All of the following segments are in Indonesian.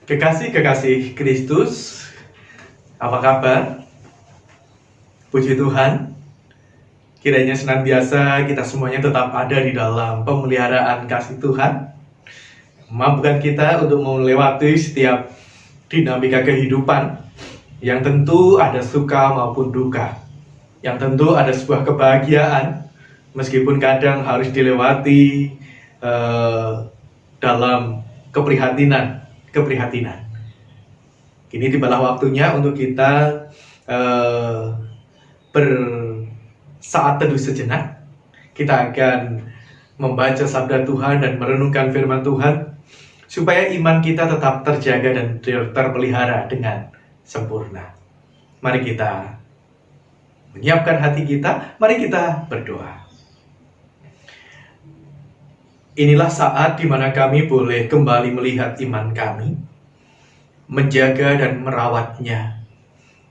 Kekasih-kekasih Kristus, apa kabar? Puji Tuhan, kiranya senantiasa kita semuanya tetap ada di dalam pemeliharaan kasih Tuhan. Mampukan kita untuk melewati setiap dinamika kehidupan yang tentu ada suka maupun duka, yang tentu ada sebuah kebahagiaan meskipun kadang harus dilewati dalam keprihatinan. Kini tibalah waktunya untuk kita bersaat teduh sejenak. Kita akan membaca sabda Tuhan dan merenungkan firman Tuhan supaya iman kita tetap terjaga dan terpelihara dengan sempurna. Mari kita menyiapkan hati kita, mari kita berdoa. Inilah saat di mana kami boleh kembali melihat iman kami, menjaga dan merawatnya,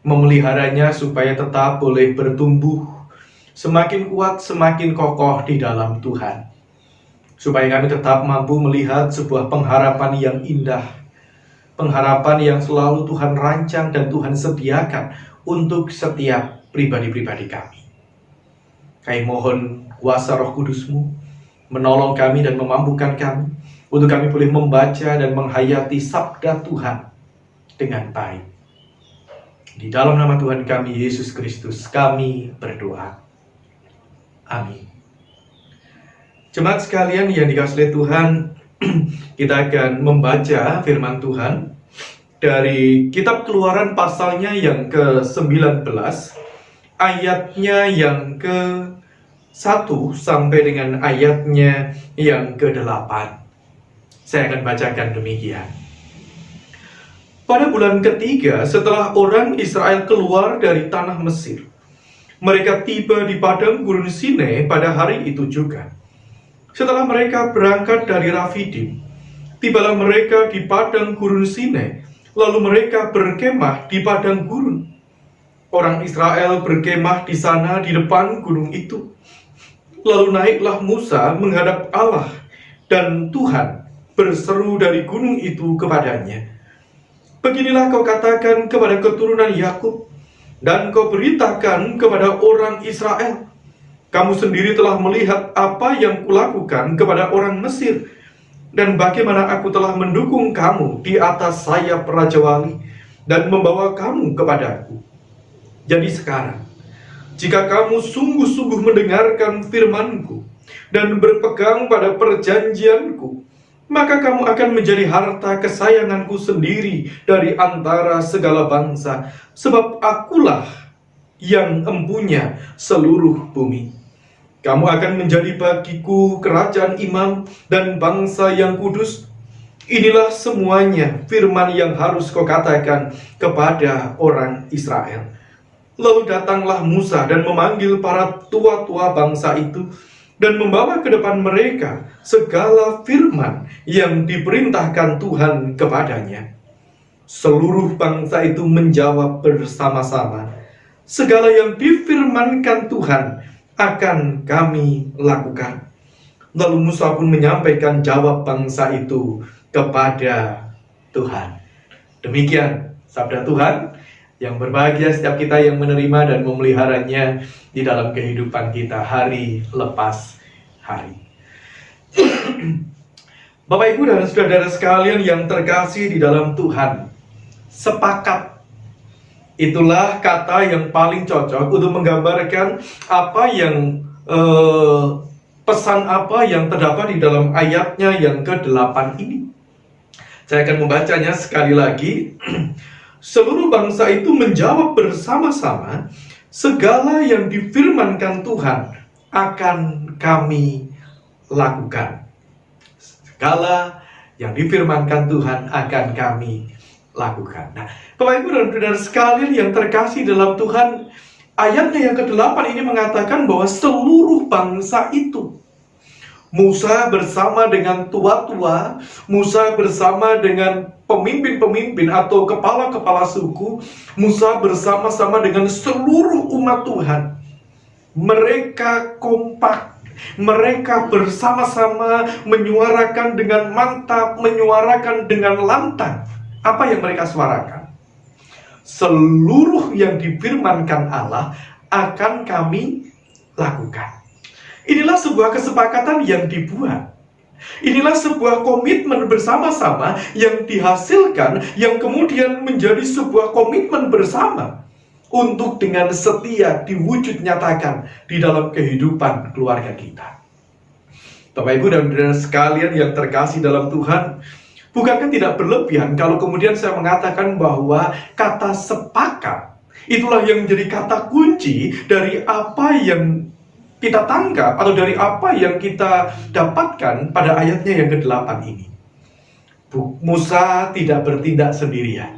memeliharanya supaya tetap boleh bertumbuh, semakin kuat, semakin kokoh di dalam Tuhan. Supaya kami tetap mampu melihat sebuah pengharapan yang indah, pengharapan yang selalu Tuhan rancang dan Tuhan sediakan untuk setiap pribadi-pribadi kami. Kami mohon kuasa Roh Kudus-Mu menolong kami dan memampukan kami untuk kami boleh membaca dan menghayati sabda Tuhan dengan baik. Di dalam nama Tuhan kami Yesus Kristus kami berdoa. Amin. Jemaat sekalian yang dikasihi Tuhan, kita akan membaca firman Tuhan dari kitab Keluaran pasalnya yang ke-19, ayatnya yang ke-1 sampai dengan ayatnya yang ke-8. Saya akan bacakan demikian. Pada bulan ketiga setelah orang Israel keluar dari tanah Mesir, mereka tiba di padang gurun Sinai pada hari itu juga. Setelah mereka berangkat dari Rafidim, tibalah mereka di padang gurun Sinai, lalu mereka berkemah di padang gurun. Orang Israel berkemah di sana di depan gunung itu. Lalu naiklah Musa menghadap Allah, dan Tuhan berseru dari gunung itu kepadanya, "Beginilah kau katakan kepada keturunan Yakub, dan kau beritakan kepada orang Israel, kamu sendiri telah melihat apa yang kulakukan kepada orang Mesir, dan bagaimana aku telah mendukung kamu di atas sayap Raja Wali, dan membawa kamu kepadaku. Jadi sekarang, jika kamu sungguh-sungguh mendengarkan firman-Ku dan berpegang pada perjanjian-Ku, maka kamu akan menjadi harta kesayangan-Ku sendiri dari antara segala bangsa, sebab Akulah yang empunya seluruh bumi. Kamu akan menjadi bagiku kerajaan imam dan bangsa yang kudus. Inilah semuanya firman yang harus kau katakan kepada orang Israel." Lalu datanglah Musa dan memanggil para tua-tua bangsa itu dan membawa ke depan mereka segala firman yang diperintahkan Tuhan kepadanya. Seluruh bangsa itu menjawab bersama-sama, "Segala yang difirmankan Tuhan akan kami lakukan." Lalu Musa pun menyampaikan jawab bangsa itu kepada Tuhan. Demikian sabda Tuhan. Yang berbahagia setiap kita yang menerima dan memeliharanya di dalam kehidupan kita hari lepas hari. Bapak, Ibu, dan saudara sekalian yang terkasih di dalam Tuhan, sepakat. Itulah kata yang paling cocok untuk menggambarkan apa yang pesan apa yang terdapat di dalam ayatnya yang ke-8 ini. Saya akan membacanya sekali lagi. Seluruh bangsa itu menjawab bersama-sama, "Segala yang difirmankan Tuhan akan kami lakukan." Segala yang difirmankan Tuhan akan kami lakukan. Nah, Bapak, Ibu, dan saudara sekalian yang terkasih dalam Tuhan, ayatnya yang ke-8 ini mengatakan bahwa seluruh bangsa itu, Musa bersama dengan tua-tua, Musa bersama dengan pemimpin-pemimpin atau kepala-kepala suku, Musa bersama-sama dengan seluruh umat Tuhan. Mereka kompak, mereka bersama-sama menyuarakan dengan mantap, menyuarakan dengan lantang Apa yang mereka suarakan? Seluruh yang difirmankan Allah akan kami lakukan. Inilah sebuah kesepakatan yang dibuat. Inilah sebuah komitmen bersama-sama yang dihasilkan, yang kemudian menjadi sebuah komitmen bersama untuk dengan setia diwujud nyatakan di dalam kehidupan keluarga kita. Bapak Ibu dan saudara sekalian yang terkasih dalam Tuhan, bukankah tidak berlebihan kalau kemudian saya mengatakan bahwa kata sepakat itulah yang menjadi kata kunci dari apa yang kita tangkap atau dari apa yang kita dapatkan pada ayatnya yang ke-8 ini. Musa tidak bertindak sendirian.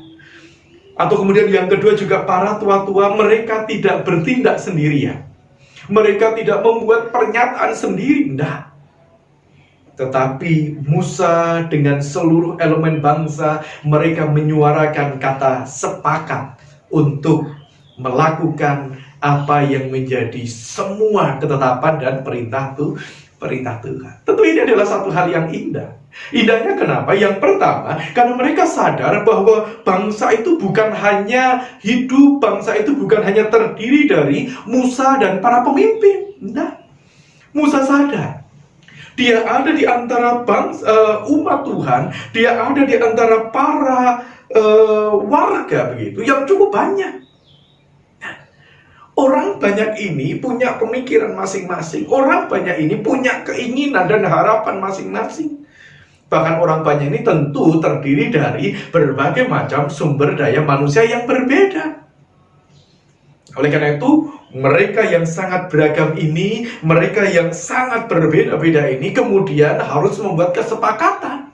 Atau kemudian yang kedua juga para tua-tua, mereka tidak bertindak sendirian. Mereka tidak membuat pernyataan sendiri, enggak. Tetapi Musa dengan seluruh elemen bangsa, mereka menyuarakan kata sepakat untuk melakukan apa yang menjadi semua ketetapan dan perintah Tuhan. Tentu ini adalah satu hal yang indah. Indahnya kenapa? Yang pertama, karena mereka sadar bahwa bangsa itu bukan hanya hidup, bangsa itu bukan hanya terdiri dari Musa dan para pemimpin. Nah, Musa sadar dia ada di antara umat Tuhan, dia ada di antara para warga begitu yang cukup banyak. Orang banyak ini punya pemikiran masing-masing. Orang banyak ini punya keinginan dan harapan masing-masing. Bahkan orang banyak ini tentu terdiri dari berbagai macam sumber daya manusia yang berbeda. Oleh karena itu, mereka yang sangat beragam ini, mereka yang sangat berbeda-beda ini kemudian harus membuat kesepakatan.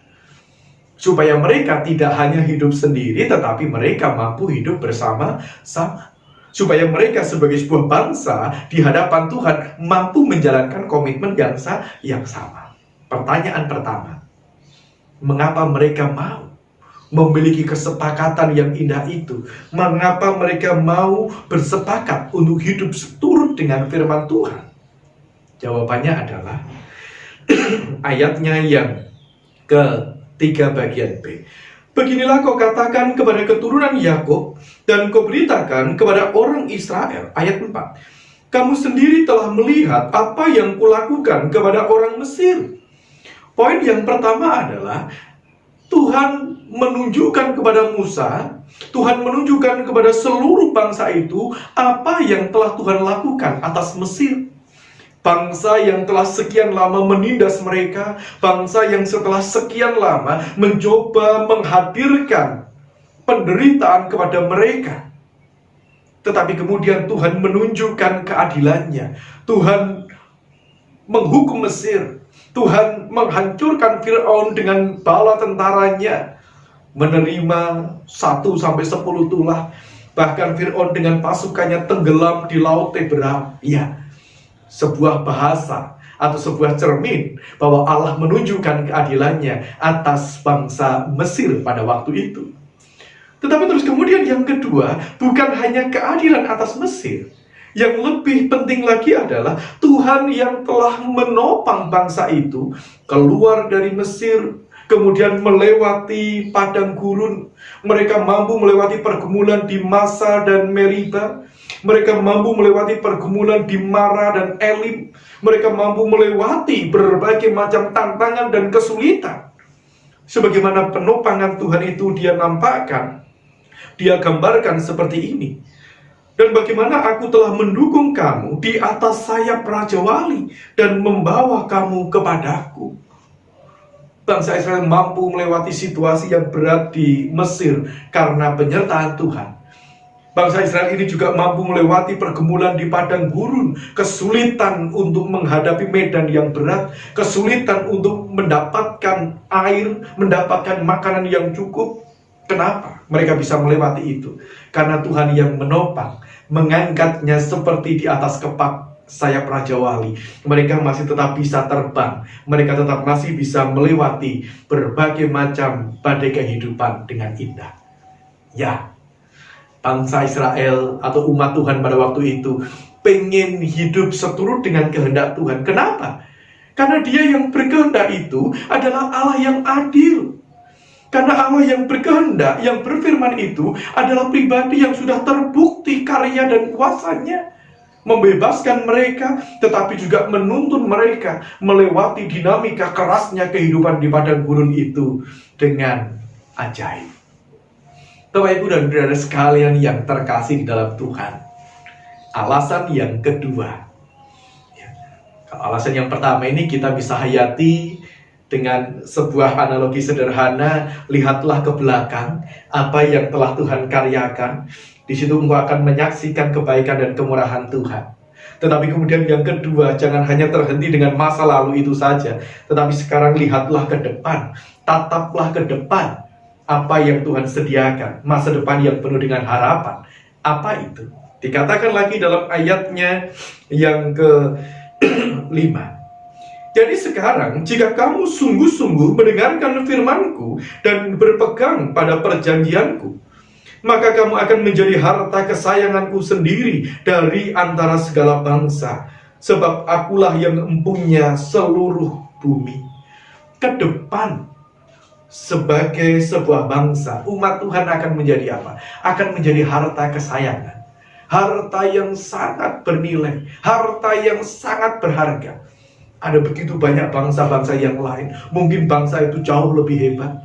Supaya mereka tidak hanya hidup sendiri, tetapi mereka mampu hidup bersama-sama. Supaya mereka sebagai sebuah bangsa di hadapan Tuhan mampu menjalankan komitmen yang sama. Pertanyaan pertama, mengapa mereka mau memiliki kesepakatan yang indah itu? Mengapa mereka mau bersepakat untuk hidup seturut dengan firman Tuhan? Jawabannya adalah ayatnya yang ketiga bagian B. Beginilah kau katakan kepada keturunan Yakub dan kau beritakan kepada orang Israel. Ayat 4. Kamu sendiri telah melihat apa yang kulakukan kepada orang Mesir. Poin yang pertama adalah Tuhan menunjukkan kepada Musa, Tuhan menunjukkan kepada seluruh bangsa itu apa yang telah Tuhan lakukan atas Mesir. Bangsa yang telah sekian lama menindas mereka, bangsa yang setelah sekian lama mencoba menghadirkan penderitaan kepada mereka. Tetapi kemudian Tuhan menunjukkan keadilannya. Tuhan menghukum Mesir. Tuhan menghancurkan Fir'aun dengan bala tentaranya. Menerima 1-10 tulah. Bahkan Fir'aun dengan pasukannya tenggelam di Laut Teberau. Ya, sebuah bahasa atau sebuah cermin bahwa Allah menunjukkan keadilannya atas bangsa Mesir pada waktu itu. Tetapi terus kemudian yang kedua, bukan hanya keadilan atas Mesir. Yang lebih penting lagi adalah Tuhan yang telah menopang bangsa itu keluar dari Mesir, kemudian melewati padang gurun. Mereka mampu melewati pergumulan di Masa dan Meriba. Mereka mampu melewati pergumulan di Mara dan Elim. Mereka mampu melewati berbagai macam tantangan dan kesulitan. Sebagaimana penopangan Tuhan itu dia nampakkan, dia gambarkan seperti ini. Dan bagaimana aku telah mendukung kamu di atas sayap Raja Wali dan membawa kamu kepadaku. Bangsa Israel mampu melewati situasi yang berat di Mesir karena penyertaan Tuhan. Bangsa Israel ini juga mampu melewati pergumulan di padang gurun, kesulitan untuk menghadapi medan yang berat, kesulitan untuk mendapatkan air, mendapatkan makanan yang cukup. Kenapa mereka bisa melewati itu? Karena Tuhan yang menopang, mengangkatnya seperti di atas kepak sayap Raja Wali. Mereka masih tetap bisa terbang, mereka tetap masih bisa melewati berbagai macam badai kehidupan dengan indah. Ya, bangsa Israel atau umat Tuhan pada waktu itu pengen hidup seturut dengan kehendak Tuhan. Kenapa? Karena dia yang berkehendak itu adalah Allah yang adil. Karena Allah yang berkehendak, yang berfirman itu adalah pribadi yang sudah terbukti karya dan kuasanya. Membebaskan mereka, tetapi juga menuntun mereka melewati dinamika kerasnya kehidupan di padang gurun itu dengan ajaib. Bapak, Ibu, dan saudara sekalian yang terkasih di dalam Tuhan, alasan yang kedua. Kalau alasan yang pertama ini kita bisa hayati dengan sebuah analogi sederhana. Lihatlah ke belakang apa yang telah Tuhan karyakan. Di situ engkau akan menyaksikan kebaikan dan kemurahan Tuhan. Tetapi kemudian yang kedua, jangan hanya terhenti dengan masa lalu itu saja, tetapi sekarang lihatlah ke depan, tataplah ke depan apa yang Tuhan sediakan, masa depan yang penuh dengan harapan. Apa itu? Dikatakan lagi dalam ayatnya yang ke-5. Jadi sekarang, jika kamu sungguh-sungguh mendengarkan firman-Ku dan berpegang pada perjanjian-Ku, maka kamu akan menjadi harta kesayangan-Ku sendiri dari antara segala bangsa, sebab Akulah yang mempunyai seluruh bumi. Ke depan, sebagai sebuah bangsa, umat Tuhan akan menjadi apa? Akan menjadi harta kesayangan, harta yang sangat bernilai, harta yang sangat berharga. Ada begitu banyak bangsa-bangsa yang lain, mungkin bangsa itu jauh lebih hebat.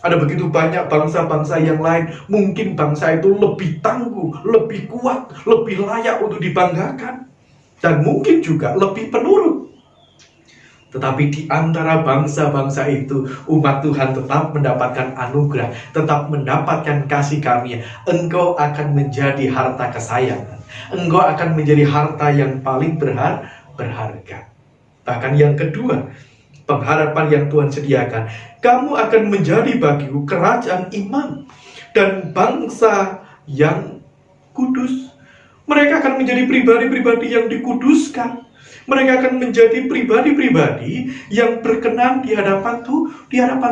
Ada begitu banyak bangsa-bangsa yang lain, mungkin bangsa itu lebih tangguh, lebih kuat, lebih layak untuk dibanggakan, dan mungkin juga lebih penurut. Tetapi di antara bangsa-bangsa itu, umat Tuhan tetap mendapatkan anugerah, tetap mendapatkan kasih karunia. Engkau akan menjadi harta kesayangan, engkau akan menjadi harta yang paling berharga. Bahkan yang kedua, pengharapan yang Tuhan sediakan, kamu akan menjadi bagiku kerajaan imam dan bangsa yang kudus. Mereka akan menjadi pribadi-pribadi yang dikuduskan. Mereka akan menjadi pribadi-pribadi yang berkenan di hadapan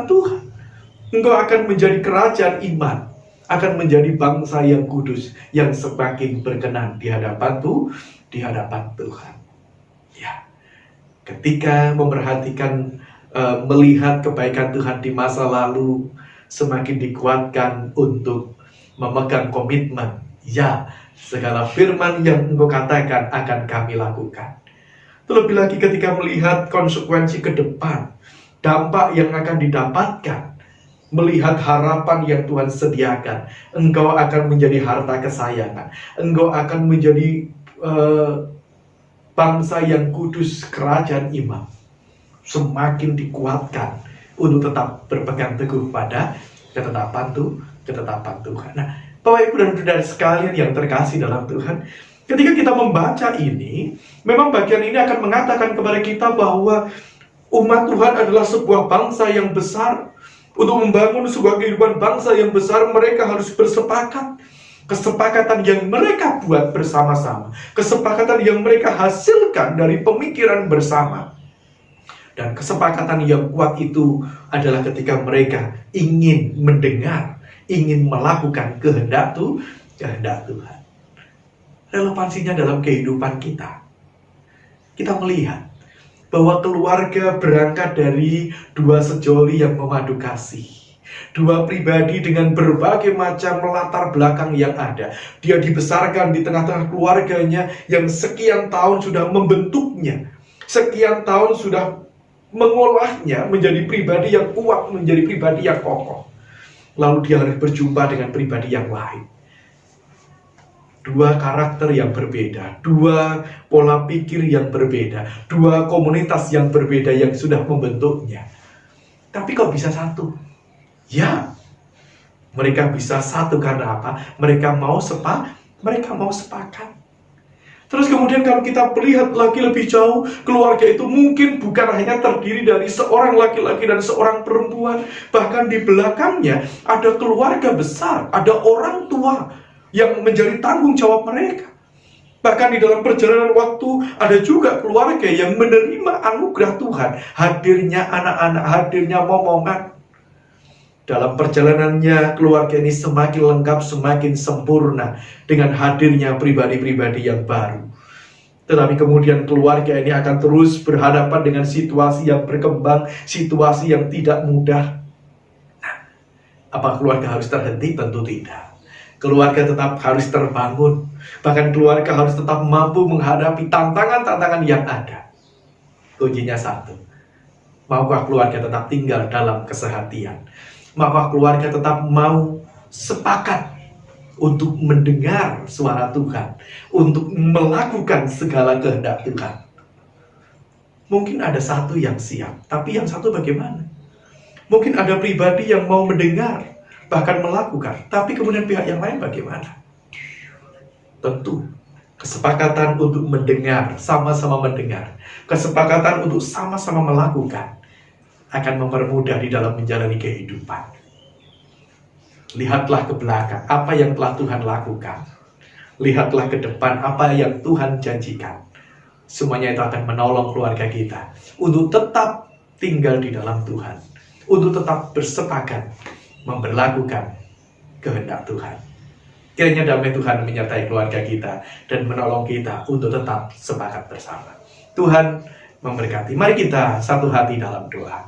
Tuhan. Engkau akan menjadi kerajaan iman, akan menjadi bangsa yang kudus, yang semakin berkenan di hadapan Tuhan. Ya, ketika memperhatikan, melihat kebaikan Tuhan di masa lalu, semakin dikuatkan untuk memegang komitmen. Ya, segala firman yang engkau katakan akan kami lakukan. Terlebih lagi ketika melihat konsekuensi ke depan, dampak yang akan didapatkan, melihat harapan yang Tuhan sediakan, engkau akan menjadi harta kesayangan, engkau akan menjadi bangsa yang kudus, kerajaan imam. Semakin dikuatkan untuk tetap berpegang teguh pada ketetapan Tuhan. Nah, Bapak, Ibu, dan saudara sekalian yang terkasih dalam Tuhan, ketika kita membaca ini, memang bagian ini akan mengatakan kepada kita bahwa umat Tuhan adalah sebuah bangsa yang besar. Untuk membangun sebuah kehidupan bangsa yang besar, mereka harus bersepakat. Kesepakatan yang mereka buat bersama-sama, kesepakatan yang mereka hasilkan dari pemikiran bersama. Dan kesepakatan yang kuat itu adalah ketika mereka ingin mendengar, ingin melakukan kehendak Tuhan. Relevansinya dalam kehidupan kita. Kita melihat bahwa keluarga berangkat dari dua sejoli yang memadu kasih. Dua pribadi dengan berbagai macam latar belakang yang ada. Dia dibesarkan di tengah-tengah keluarganya yang sekian tahun sudah membentuknya. Sekian tahun sudah mengolahnya menjadi pribadi yang kuat, menjadi pribadi yang kokoh. Lalu dia harus berjumpa dengan pribadi yang lain. Dua karakter yang berbeda, dua pola pikir yang berbeda, dua komunitas yang berbeda yang sudah membentuknya. Tapi kok bisa satu? Ya, mereka bisa satu karena apa? Mereka mau sepakat. Terus kemudian kalau kita melihat lagi lebih jauh, keluarga itu mungkin bukan hanya terdiri dari seorang laki-laki dan seorang perempuan. Bahkan di belakangnya ada keluarga besar, ada orang tua yang menjadi tanggung jawab mereka. Bahkan di dalam perjalanan waktu ada juga keluarga yang menerima anugerah Tuhan. Hadirnya anak-anak, hadirnya momongan. Dalam perjalanannya, keluarga ini semakin lengkap, semakin sempurna dengan hadirnya pribadi-pribadi yang baru. Tetapi kemudian keluarga ini akan terus berhadapan dengan situasi yang berkembang, situasi yang tidak mudah. Nah, Apa keluarga harus terhenti? Tentu tidak. Keluarga tetap harus terbangun. Bahkan keluarga harus tetap mampu menghadapi tantangan-tantangan yang ada. Kuncinya satu. Maukah keluarga tetap tinggal dalam kesehatian? Maukah keluarga tetap mau sepakat untuk mendengar suara Tuhan, untuk melakukan segala kehendak Tuhan? Mungkin ada satu yang siap, tapi yang satu bagaimana? Mungkin ada pribadi yang mau mendengar, bahkan melakukan, tapi kemudian pihak yang lain bagaimana? Tentu, kesepakatan untuk mendengar, sama-sama mendengar, kesepakatan untuk sama-sama melakukan, akan mempermudah di dalam menjalani kehidupan. Lihatlah ke belakang, apa yang telah Tuhan lakukan. Lihatlah ke depan, apa yang Tuhan janjikan. Semuanya itu akan menolong keluarga kita untuk tetap tinggal di dalam Tuhan, untuk tetap bersepakat memberlakukan kehendak Tuhan. Kiranya damai Tuhan menyertai keluarga kita dan menolong kita untuk tetap sepakat bersama. Tuhan memberkati. Mari kita satu hati dalam doa.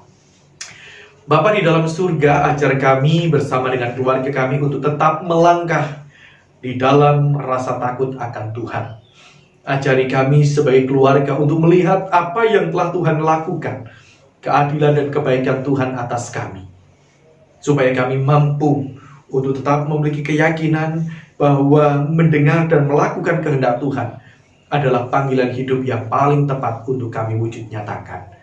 Bapa di dalam surga, ajar kami bersama dengan keluarga kami untuk tetap melangkah di dalam rasa takut akan Tuhan. Ajari kami sebagai keluarga untuk melihat apa yang telah Tuhan lakukan, keadilan dan kebaikan Tuhan atas kami, supaya kami mampu untuk tetap memiliki keyakinan bahwa mendengar dan melakukan kehendak Tuhan adalah panggilan hidup yang paling tepat untuk kami wujud nyatakan.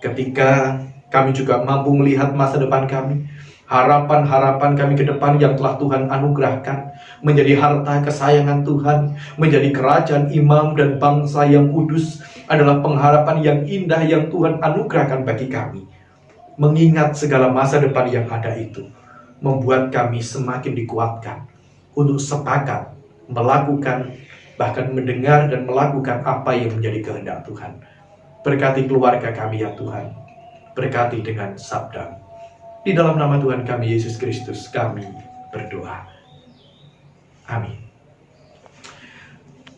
Ketika kami juga mampu melihat masa depan kami, harapan-harapan kami ke depan yang telah Tuhan anugerahkan, menjadi harta kesayangan Tuhan, menjadi kerajaan imam dan bangsa yang kudus, adalah pengharapan yang indah yang Tuhan anugerahkan bagi kami. Mengingat segala masa depan yang ada itu, membuat kami semakin dikuatkan untuk sepakat melakukan, bahkan mendengar dan melakukan apa yang menjadi kehendak Tuhan. Berkati keluarga kami ya Tuhan, berkati dengan sabda. Di dalam nama Tuhan kami Yesus Kristus kami berdoa. Amin.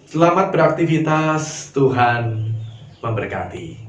Selamat beraktivitas, Tuhan memberkati.